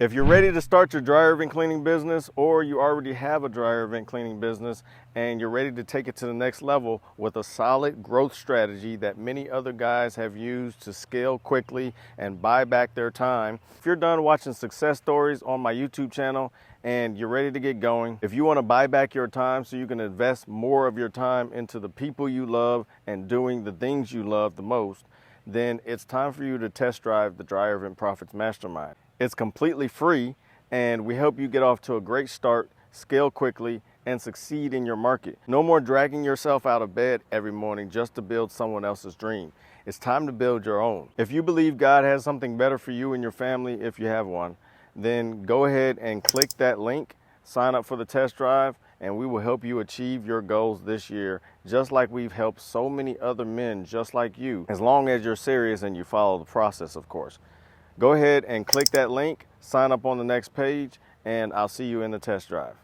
If you're ready to start your dryer vent cleaning business, or you already have a dryer vent cleaning business and you're ready to take it to the next level with a solid growth strategy that many other guys have used to scale quickly and buy back their time, if you're done watching success stories on my YouTube channel and you're ready to get going, if you want to buy back your time so you can invest more of your time into the people you love and doing the things you love the most, then it's time for you to test drive the Dryer Vent Profits Mastermind. It's completely free, and we help you get off to a great start, scale quickly, and succeed in your market. No more dragging yourself out of bed every morning just to build someone else's dream. It's time to build your own. If you believe God has something better for you and your family, if you have one, then go ahead and click that link, sign up for the test drive, and we will help you achieve your goals this year, just like we've helped so many other men just like you, as long as you're serious and you follow the process, of course. Go ahead and click that link, sign up on the next page, and I'll see you in the test drive.